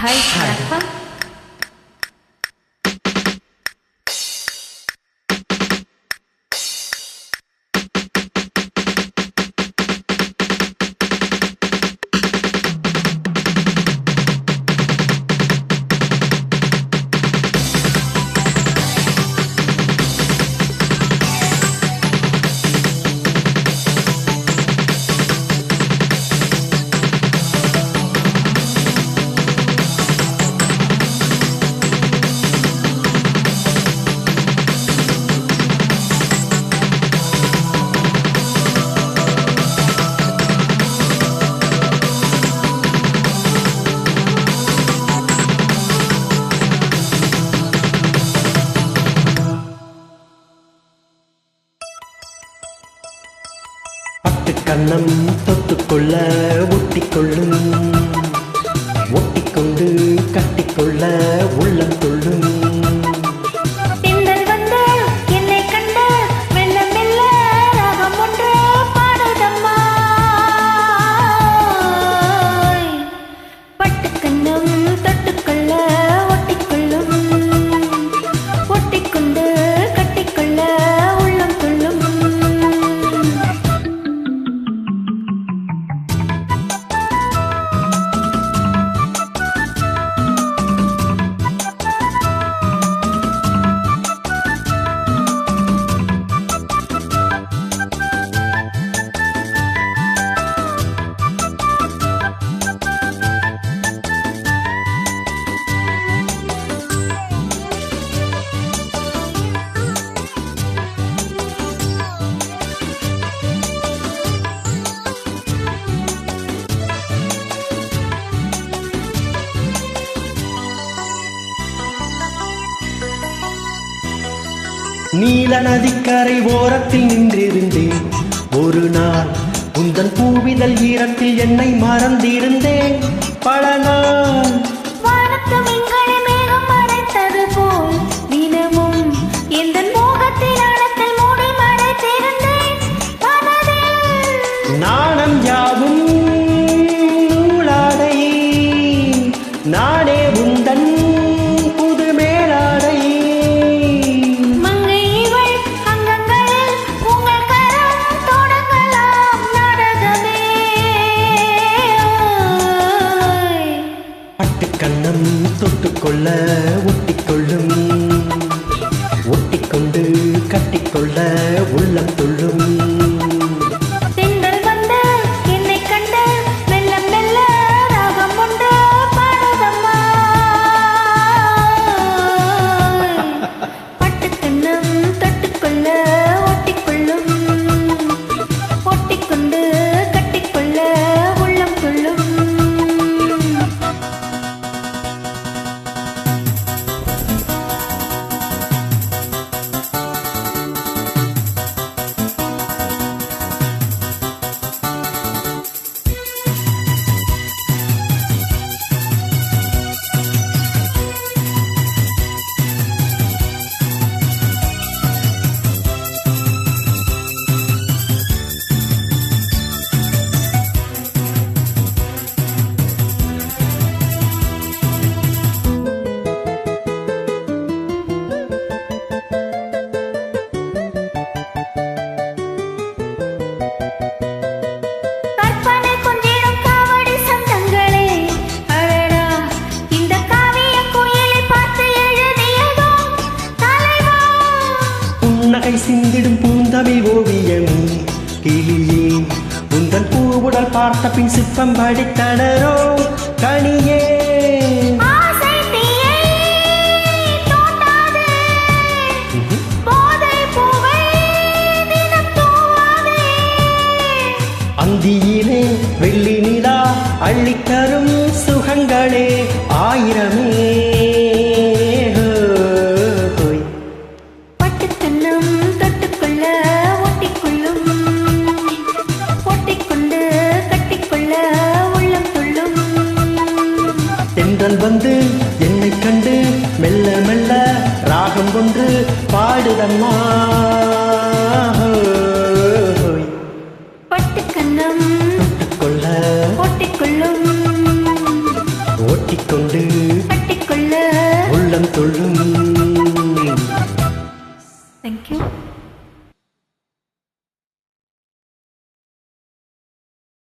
Hi வணக்கம். கண்ணம் தொட்டுக்கொள்ள ஒட்டிக்கொள்ளும், ஒட்டிக்கொண்டு கட்டிக்கொள்ள உள்ளம் கொள்ளும். நீல நதிக்கரை ஓரத்தில் நின்றிருந்தேன் ஒரு நாள், உந்தன் பூவிதழ் ஈரத்தில் என்னை மறந்திருந்தேன் பல நாள். நாணம் யாவும் நூலாடை, நானே உந்தன் புது மேலாடை. கண்ணம் தொட்டுக்கொள்ள ஒட்டிக்கொள்ளும், ஒட்டிக்கொண்டு கட்டிக்கொள்ள உள்ளம் துள்ளும். சிந்திடும் பூந்தமிழ் ஓவியம் கிளியே, உந்தன் பூவுடல் பார்த்த பின் சிற்பம் படித்தனரோ கனியே. அந்தியிலே வெள்ளி நிலா அள்ளித்தரும் சுகங்களே ஆயிரமே. தென்றல் வந்து என்னை கண்டு மெல்ல மெல்ல ராகம் கொன்று பாடுதம்மா. பட்டுக்கண்ணம் தொட்டுக்கொள்ள ஒட்டிக்கொள்ளும், ஒட்டிக்கொண்டு கட்டிக்கொள்ள உள்ளம் தொழும். தேங்க்யூ.